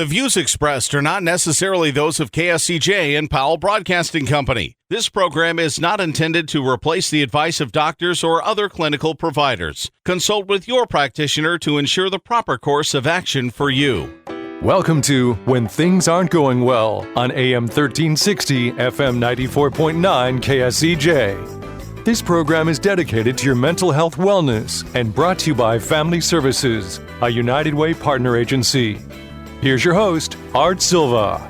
The views expressed are not necessarily those of KSCJ and Powell Broadcasting Company. This program is not intended to replace the advice of doctors or other clinical providers. Consult with your practitioner to ensure the proper course of action for you. Welcome to When Things Aren't Going Well on AM 1360, FM 94.9 KSCJ. This program is dedicated to your mental health wellness and brought to you by Family Services, a United Way partner agency. Here's your host, Art Silva.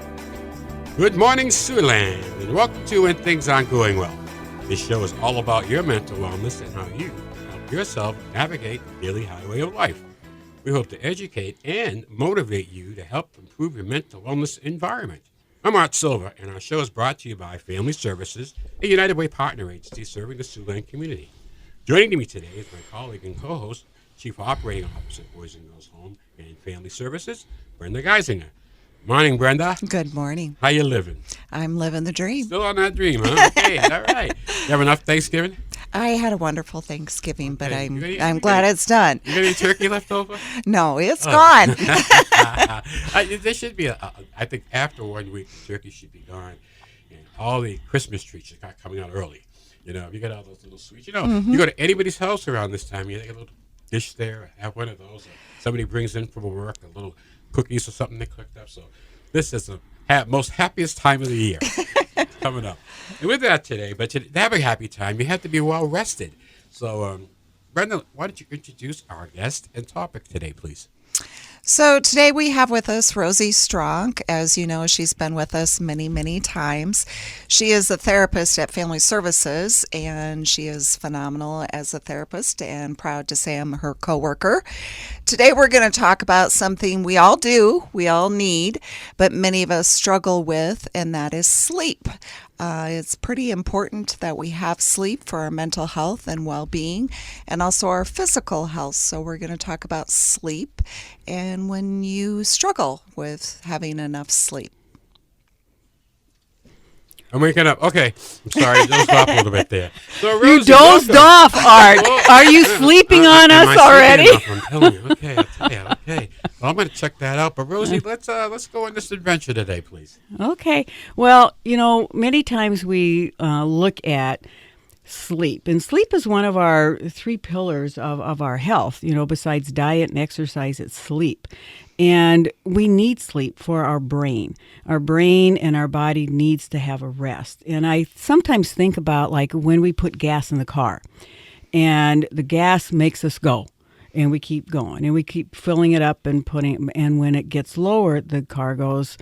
Good morning, Siouxland, and welcome to When Things Aren't Going Well. This show is all about your mental wellness and how you help yourself navigate the daily highway of life. We hope to educate and motivate you to help improve your mental wellness environment. I'm Art Silva, and our show is brought to you by Family Services, a United Way partner agency serving the Siouxland community. Joining me today is my colleague and co-host, Chief Operating Officer, Boys and Girls Home and Family Services, Brenda Geisinger. Morning, Brenda. Good morning. How you living? I'm living the dream. Still on that dream, huh? Okay, all right. You have enough Thanksgiving? I had a wonderful Thanksgiving, but Okay. I'm glad it's done. You got any turkey left over? No, it's gone. There should be I think after 1 week, the turkey should be gone. And all the Christmas trees should start coming out early. You know, you got all those little sweets. You know, you go to anybody's house around this time, you get a little dish there, have one of those. Somebody brings in from work a little cookies or something they cooked up. So this is the most happiest time of the year coming up. And with that today, but to have a happy time, you have to be well rested. So, Brenda, why don't you introduce our guest and topic today, please? So today we have with us Rosie Strong. As you know, she's been with us many, many times. She is a therapist at Family Services, and she is phenomenal as a therapist, and proud to say I'm her coworker. Today we're going to talk about something we all do, we all need, but many of us struggle with, and that is sleep. It's pretty important that we have sleep for our mental health and well-being, and also our physical health. So we're going to talk about sleep and when you struggle with having enough sleep. I'm waking up. Okay. I'm sorry. I dozed off a little bit there. So, Rosie, You dozed off, Art. Are you sleeping on us already? I'm telling you. Okay, I'll tell you. Okay. Well, I'm going to check that out. But, Rosie, let's go on this adventure today, please. Okay. Well, you know, many times we look at sleep. And sleep is one of our three pillars of our health. You know, besides diet and exercise, it's sleep. And we need sleep for our brain. Our brain and our body needs to have a rest. And I sometimes think about like when we put gas in the car and the gas makes us go and we keep going and we keep filling it up and and when it gets lower, the car goes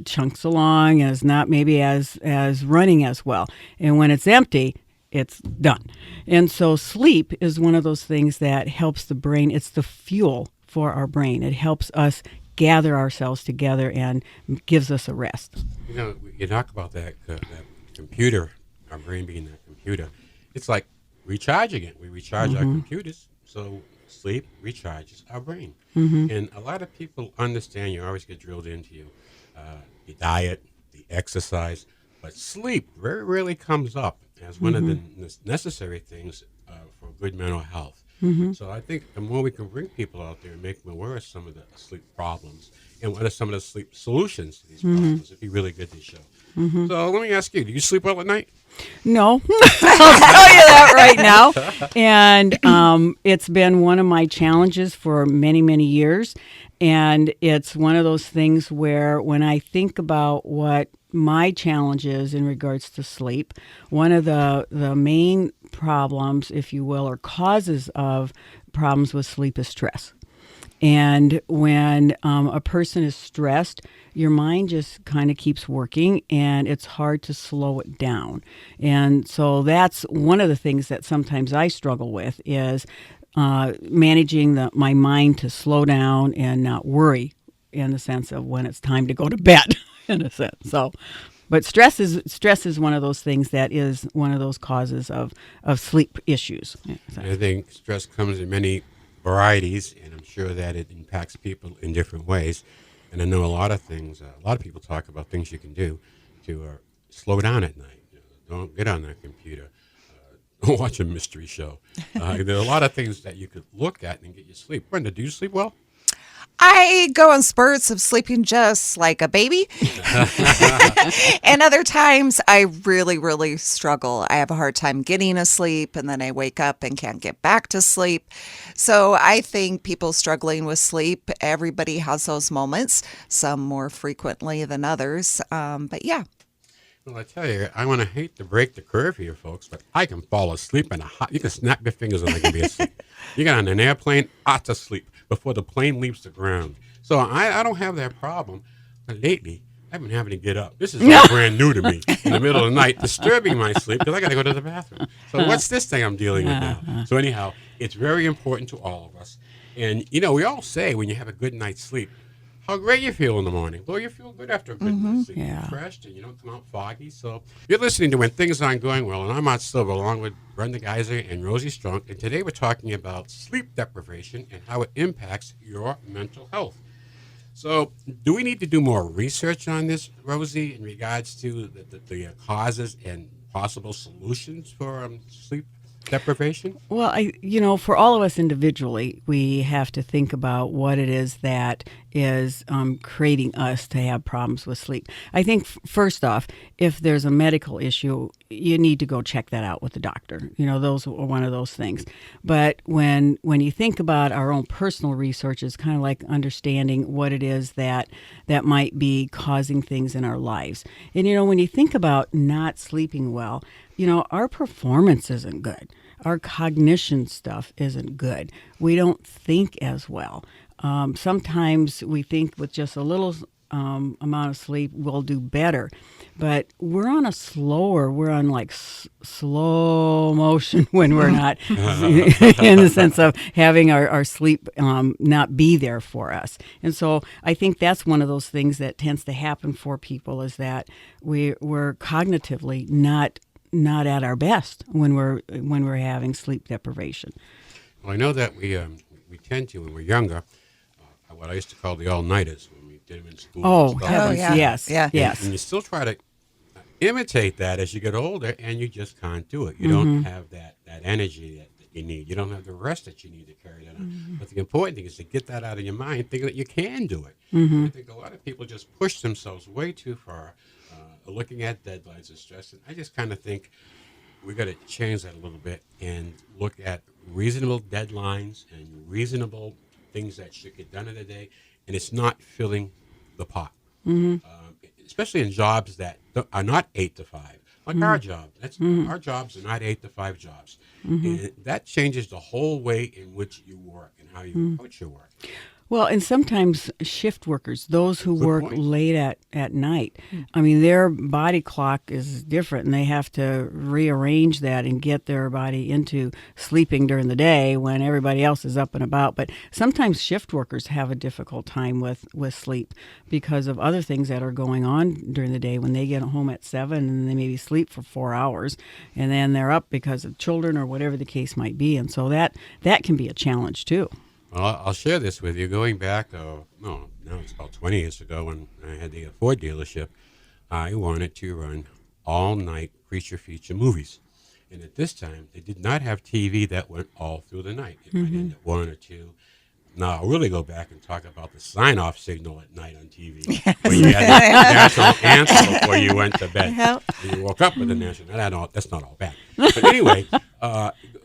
chunks along and is not maybe as running as well. And when it's empty, it's done. And so sleep is one of those things that helps the brain. It's the fuel for our brain. It helps us gather ourselves together and gives us a rest. You know, you talk about that computer, our brain being that computer. It's like recharging it. We recharge our computers, so sleep recharges our brain. And a lot of people understand, you always get drilled into your diet, the exercise, but sleep very rarely comes up as one of the necessary things for good mental health. So I think the more we can bring people out there and make them aware of some of the sleep problems and what are some of the sleep solutions to these problems, it'd be really good to show. So let me ask you, do you sleep well at night? No, I'll tell you that right now. And it's been one of my challenges for many, many years. And it's one of those things where when I think about what my challenge is in regards to sleep, one of the main problems, if you will, or causes of problems with sleep is stress. And when a person is stressed, your mind just kind of keeps working and it's hard to slow it down. And so that's one of the things that sometimes I struggle with is managing my mind to slow down and not worry in the sense of when it's time to go to bed, in a sense. So, but stress is one of those things that is one of those causes of sleep issues. I think stress comes in many varieties, and I'm sure that it impacts people in different ways. And I know a lot of things. A lot of people talk about things you can do to slow down at night. Don't get on that computer. Don't watch a mystery show. There are a lot of things that you could look at and get you sleep. Brenda, do you sleep well? I go in spurts of sleeping just like a baby. And other times I really, really struggle. I have a hard time getting asleep, and then I wake up and can't get back to sleep. So I think people struggling with sleep, everybody has those moments, some more frequently than others. But yeah. Well, I tell you, I want to hate to break the curve here, folks, but I can fall asleep in a hot. You can snap your fingers and I can be asleep. You get on an airplane, to sleep before the plane leaves the ground. So I don't have that problem. But lately, I've been having to get up. This is all brand new to me in the middle of the night, disturbing my sleep because I got to go to the bathroom. So what's this thing I'm dealing with now? So anyhow, it's very important to all of us. And, we all say when you have a good night's sleep, how great you feel in the morning. Well, you feel good after a good night's sleep. You're refreshed and you don't come out foggy. So you're listening to When Things Aren't Going Well, and I'm Art Silva along with Brenda Geiser and Rosie Strong. And today we're talking about sleep deprivation and how it impacts your mental health. So do we need to do more research on this, Rosie, in regards to the causes and possible solutions for sleep deprivation? Well, for all of us individually, we have to think about what it is that is creating us to have problems with sleep. I think, first off, if there's a medical issue, you need to go check that out with the doctor. Those are one of those things. But when you think about our own personal research, it's kind of like understanding what it is that might be causing things in our lives. And, when you think about not sleeping well, our performance isn't good. Our cognition stuff isn't good. We don't think as well. Sometimes we think with just a little amount of sleep we'll do better, but we're on slow motion when we're not in the sense of having our sleep not be there for us. And so I think that's one of those things that tends to happen for people, is that we're cognitively not at our best when we're having sleep deprivation. Well, I know that we tend to, when we're younger, what I used to call the all-nighters, when we did them in school. Oh, heavens, yeah. yes, Yeah. yes. And you still try to imitate that as you get older, and you just can't do it. You don't have that energy that you need. You don't have the rest that you need to carry that on. But the important thing is to get that out of your mind, thinking that you can do it. I think a lot of people just push themselves way too far, looking at deadlines and stress. And I just kind of think we got to change that a little bit and look at reasonable deadlines and reasonable things that should get done in a day, and it's not filling the pot. Especially in jobs that are not 8 to 5, like our job. Our jobs are not 8 to 5 jobs, and that changes the whole way in which you work and how you approach your work. Well, and sometimes shift workers, those who Good work point. late at night, I mean, their body clock is different, and they have to rearrange that and get their body into sleeping during the day when everybody else is up and about. But sometimes shift workers have a difficult time with sleep because of other things that are going on during the day. When they get home at 7 and they maybe sleep for 4 hours, and then they're up because of children or whatever the case might be. And so that can be a challenge too. Well, I'll share this with you. Going back, now it's about 20 years ago when I had the Ford dealership, I wanted to run all-night creature feature movies. And at this time, they did not have TV that went all through the night. It might end at 1 or 2. Now, I'll really go back and talk about the sign-off signal at night on TV. Where you had the national anthem before you went to bed. Yep. And you woke up with the national. That's not all bad. But anyway,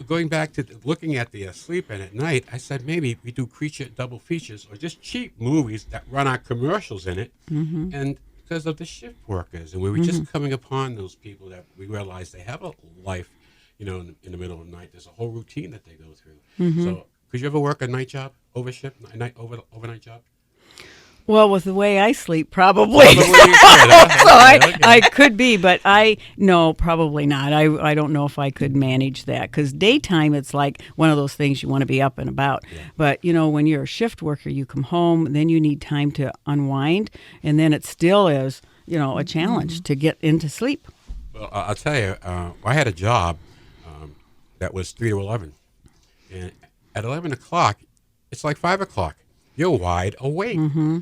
going back to looking at the sleep and at night, I said maybe we do creature double features or just cheap movies that run our commercials in it. And because of the shift workers. And we were just coming upon those people that we realized they have a life, in the middle of the night. There's a whole routine that they go through. So could you ever work a night job, overnight job? Well, with the way I sleep, probably. You could, huh? So I could be, but no, probably not. I don't know if I could manage that, because daytime it's like one of those things you want to be up and about. Yeah. But, when you're a shift worker, you come home, then you need time to unwind, and then it still is, a challenge to get into sleep. Well, I'll tell you, I had a job that was 3 to 11. And at 11 o'clock, it's like 5 o'clock. You're wide awake.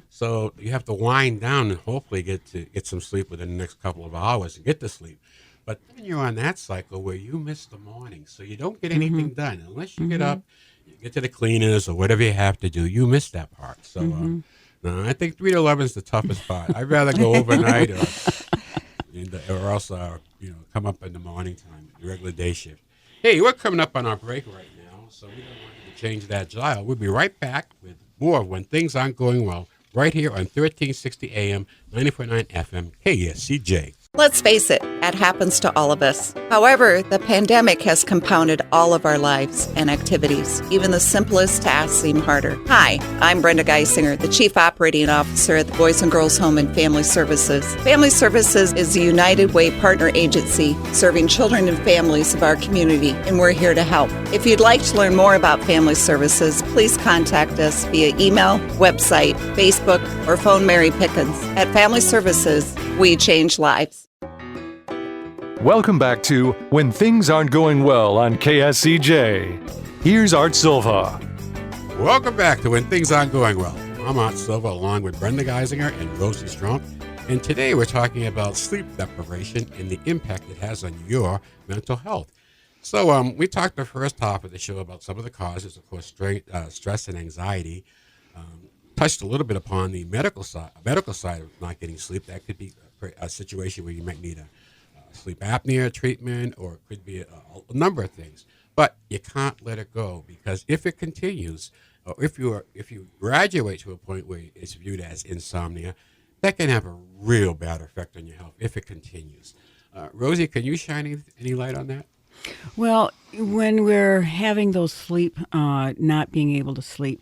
So you have to wind down and hopefully get some sleep within the next couple of hours and get to sleep. But then you're on that cycle where you miss the morning, so you don't get anything done unless you get up you get to the cleaners or whatever you have to do, you miss that part. So no, I think 3 to 11 is the toughest part. I'd rather go overnight or else come up in the morning time, the regular day shift. Hey, we're coming up on our break right now, so we don't want you to change that dial. We'll be right back with more of When Things Aren't Going Well, right here on 1360 AM, 94.9 FM, KSCJ. Let's face it, that happens to all of us. However, the pandemic has compounded all of our lives and activities. Even the simplest tasks seem harder. Hi, I'm Brenda Geisinger, the Chief Operating Officer at the Boys and Girls Home and Family Services. Family Services is a United Way partner agency serving children and families of our community, and we're here to help. If you'd like to learn more about Family Services, please contact us via email, website, Facebook, or phone Mary Pickens. At Family Services, we change lives. Welcome back to When Things Aren't Going Well on KSCJ. Here's Art Silva. Welcome back to When Things Aren't Going Well. I'm Art Silva along with Brenda Geisinger and Rosie Strunk. And today we're talking about sleep deprivation and the impact it has on your mental health. So we talked the first half of the show about some of the causes, of course, stress and anxiety. Touched a little bit upon the medical side of not getting sleep. That could be a situation where you might need a sleep apnea treatment, or it could be a number of things. But you can't let it go, because if it continues, or if you graduate to a point where it's viewed as insomnia, that can have a real bad effect on your health if it continues. Rosie, can you shine any light on that? Well, when we're having those sleep, not being able to sleep,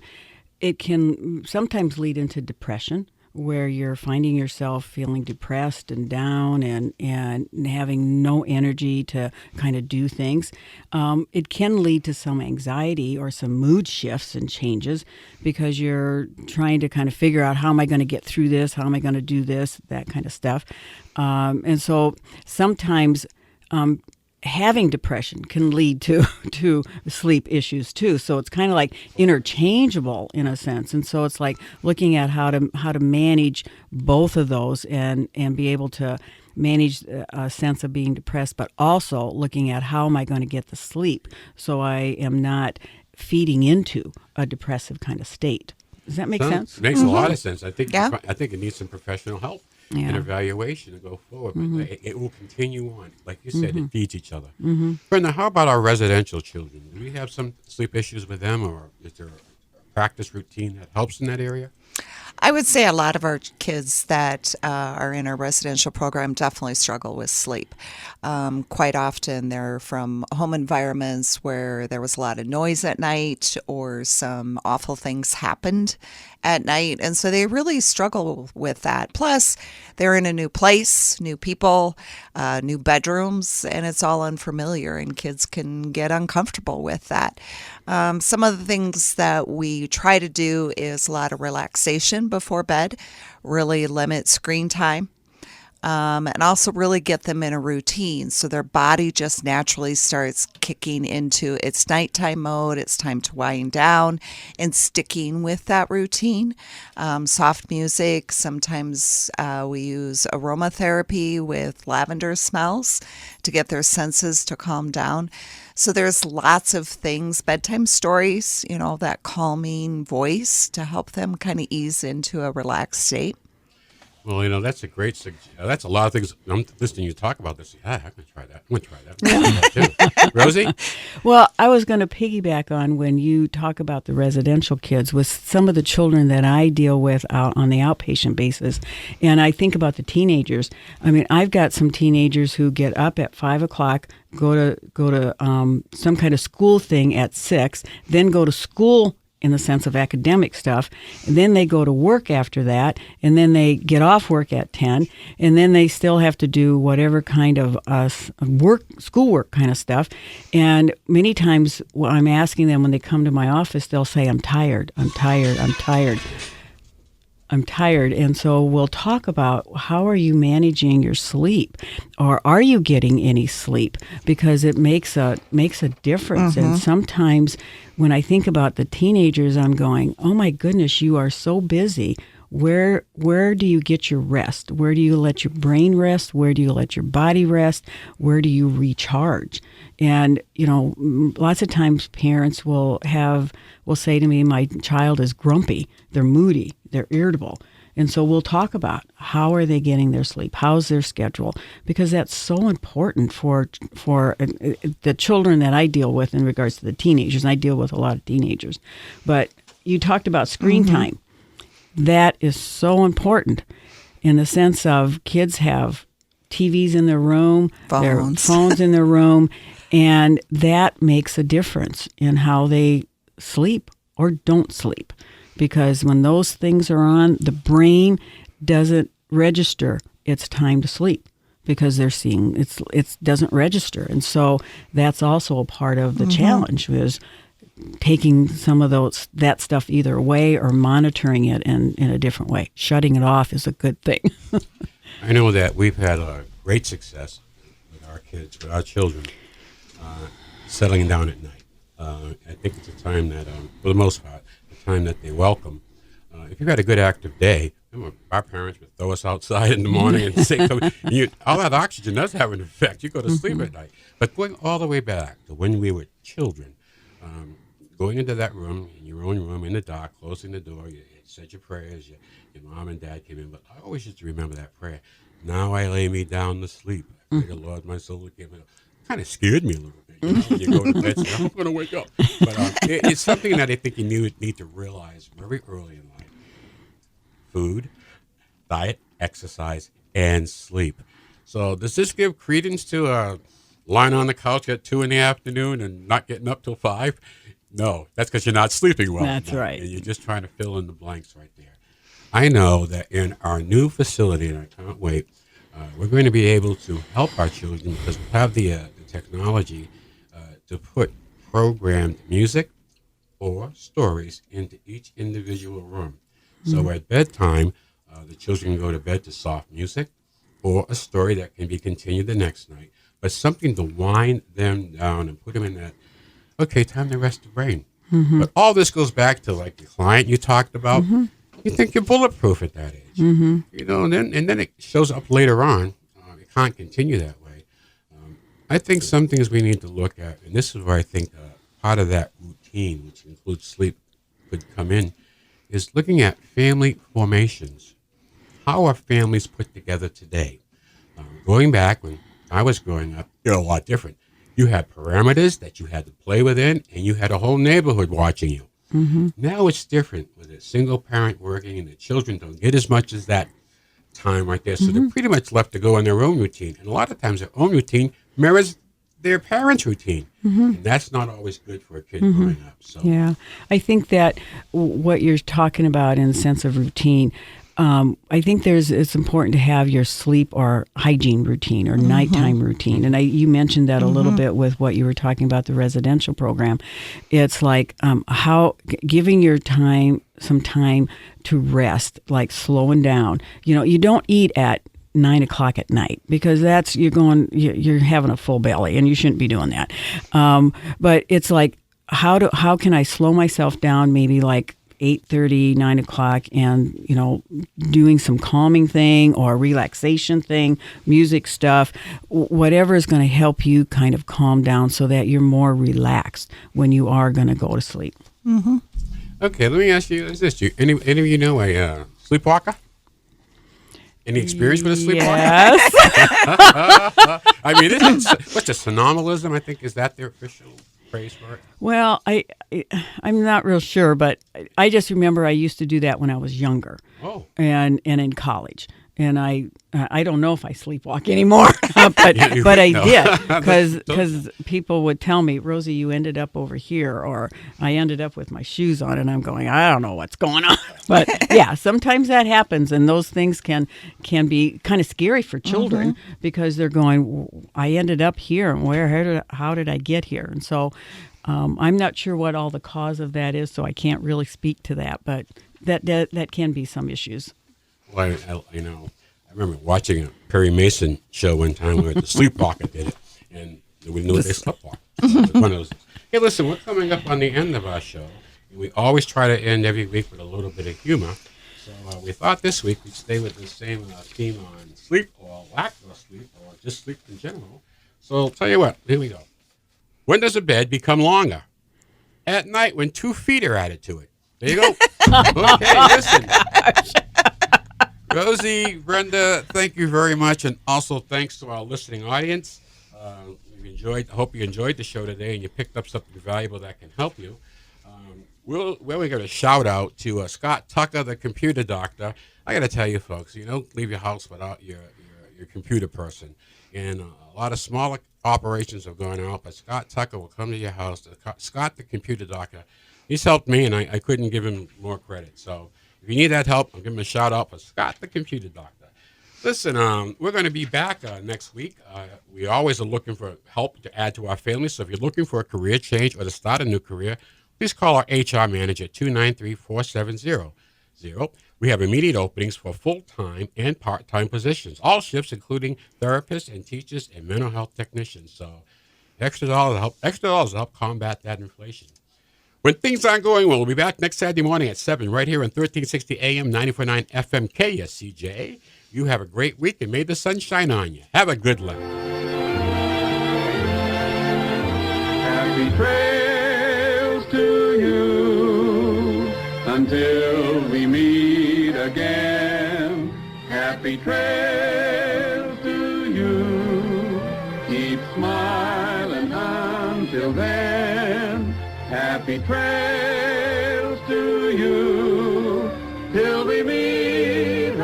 it can sometimes lead into depression, where you're finding yourself feeling depressed and down and having no energy to kind of do things. It can lead to some anxiety or some mood shifts and changes, because you're trying to kind of figure out, how am I going to get through this? How am I going to do this? That kind of stuff. And so sometimes having depression can lead to sleep issues too. So it's kind of like interchangeable in a sense. And so it's like looking at how to manage both of those and be able to manage a sense of being depressed, but also looking at, how am I going to get the sleep so I am not feeding into a depressive kind of state. Does that make sense? It makes a lot of sense. I think it needs some professional help and evaluation to go forward. But it will continue on. Like you said, it feeds each other. Brenda, how about our residential children? Do we have some sleep issues with them, or is there a practice routine that helps in that area? I would say a lot of our kids that are in our residential program definitely struggle with sleep. Quite often they're from home environments where there was a lot of noise at night, or some awful things happened at night. And so they really struggle with that. Plus, they're in a new place, new people, new bedrooms, and it's all unfamiliar, and kids can get uncomfortable with that. Some of the things that we try to do is a lot of relaxation before bed, really limit screen time. And also really get them in a routine, so their body just naturally starts kicking into its nighttime mode. It's time to wind down, and sticking with that routine. Soft music. Sometimes we use aromatherapy with lavender smells to get their senses to calm down. So there's lots of things, bedtime stories, that calming voice to help them kind of ease into a relaxed state. Well, that's a great suggestion. That's a lot of things. I'm listening to you talk about this. Yeah, I'm going to try that. I'm going to try that too. Rosie? Well, I was going to piggyback on when you talk about the residential kids with some of the children that I deal with out on the outpatient basis. And I think about the teenagers. I mean, I've got some teenagers who get up at 5 o'clock, go to some kind of school thing at 6, then go to school in the sense of academic stuff, and then they go to work after that, and then they get off work at 10, and then they still have to do whatever kind of schoolwork kind of stuff. And many times I'm asking them, when they come to my office, they'll say, I'm tired. And so we'll talk about, how are you managing your sleep, or are you getting any sleep? Because it makes a difference. And sometimes when I think about the teenagers, I'm going, oh my goodness, you are so busy. where do you get your rest? Where do you let your brain rest? Where do you let your body rest? Where do you recharge? And, lots of times parents will say to me, my child is grumpy, they're moody, they're irritable. And so we'll talk about how are they getting their sleep? How's their schedule? Because that's so important for the children that I deal with in regards to the teenagers. And I deal with a lot of teenagers. But you talked about screen time. That is so important in the sense of kids have TVs in their room, their phones in their room, and that makes a difference in how they sleep or don't sleep. Because when those things are on, the brain doesn't register it's time to sleep because they're seeing it doesn't register. And so that's also a part of the challenge is taking some of that stuff either away or monitoring it in a different way. Shutting it off is a good thing. I know that we've had a great success with our kids, with our children, settling down at night. I think it's a time that, for the most part, time that they welcome. If you've had a good active day, our parents would throw us outside in the morning and say, all that oxygen does have an effect. You go to sleep at night. But going all the way back to when we were children, going into that room, in your own room, in the dark, closing the door, you said your prayers, your mom and dad came in. But I always used to remember that prayer. Now I lay me down to sleep. I pray the Lord my soul would give me. Kind of scared me a little bit. When you go to bed, say, I'm going to wake up. But it's something that I think you need to realize very early in life. Food, diet, exercise, and sleep. So does this give credence to lying on the couch at 2 p.m. and not getting up till 5? No, that's because you're not sleeping well. That's right. And you're just trying to fill in the blanks right there. I know that in our new facility, and I can't wait, we're going to be able to help our children because we have the technology to put programmed music or stories into each individual room. So at bedtime, the children go to bed to soft music or a story that can be continued the next night, but something to wind them down and put them in that, okay, time to rest the brain. But all this goes back to like the client you talked about. You think you're bulletproof at that age. And then it shows up later on. It can't continue that way. I think some things we need to look at, and this is where I think part of that routine, which includes sleep, could come in, is looking at family formations. How are families put together today? Going back when I was growing up, they're a lot different. You had parameters that you had to play within, and you had a whole neighborhood watching you. Now it's different with a single parent working, and the children don't get as much as that time right there. So they're pretty much left to go on their own routine. And a lot of times their own routine mirrors their parents' routine. And that's not always good for a kid growing up. So. Yeah. I think that what you're talking about in the sense of routine, I think it's important to have your sleep or hygiene routine or nighttime routine. And you mentioned that a little bit with what you were talking about, the residential program. It's like how giving your some time to rest, like slowing down. You don't eat at 9 o'clock at night because you're having a full belly and you shouldn't be doing that. But it's like, how can I slow myself down maybe like 8:30, 9 o'clock and, doing some calming thing or relaxation thing, music stuff, whatever is going to help you kind of calm down so that you're more relaxed when you are going to go to sleep. Okay, let me ask you this. Any of you know a sleepwalker? Any experience with a sleepwalker? Yes. I mean, what's a somnambulism? I think is that their official phrase for it? Well, I'm not real sure, but I just remember I used to do that when I was younger. Oh. And in college. And I don't know if I sleepwalk anymore, but I did because people would tell me, Rosie, you ended up over here, or I ended up with my shoes on, and I'm going, I don't know what's going on. But yeah, sometimes that happens, and those things can be kind of scary for children because they're going, I ended up here, and how did I get here? And so I'm not sure what all the cause of that is, so I can't really speak to that, but that can be some issues. Well, I remember watching a Perry Mason show one time where the sleepwalker did it, and we knew they sleepwalked. So it was one of those. Hey, listen, we're coming up on the end of our show. We always try to end every week with a little bit of humor. So we thought this week we'd stay with the same theme on sleep or lack of sleep or just sleep in general. So I'll tell you what, here we go. When does a bed become longer? At night when 2 feet are added to it. There you go. Okay, listen. Rosie, Brenda, thank you very much. And also thanks to our listening audience. I hope you enjoyed the show today and you picked up something valuable that can help you. We're going to shout out to Scott Tucker, the computer doctor. I got to tell you, folks, you don't leave your house without your computer person. And a lot of smaller operations are going out, but Scott Tucker will come to your house. Scott, the computer doctor, he's helped me, and I couldn't give him more credit. So if you need that help, I'll give him a shout out for Scott, the computer doctor. Listen, we're going to be back next week. We always are looking for help to add to our family. So if you're looking for a career change or to start a new career, please call our HR manager at 293-4700. We have immediate openings for full-time and part-time positions, all shifts including therapists and teachers and mental health technicians. So extra dollars to help combat that inflation. When things aren't going well, we'll be back next Saturday morning at 7 right here on 1360 AM, 94.9 FM KSCJ. You have a great week and may the sun shine on you. Have a good life. Happy trails to you until we meet again. Happy trails to you. Keep smiling until then. Happy trails to you till we meet again.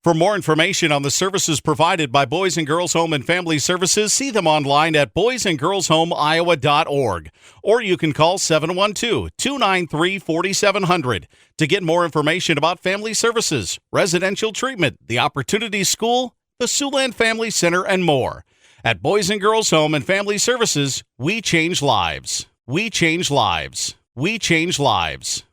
For more information on the services provided by Boys and Girls Home and Family Services, see them online at boysandgirlshomeiowa.org. Or you can call 712-293-4700 to get more information about family services, residential treatment, the Opportunity School, the Siouxland Family Center, and more. At Boys and Girls Home and Family Services, we change lives. We change lives. We change lives.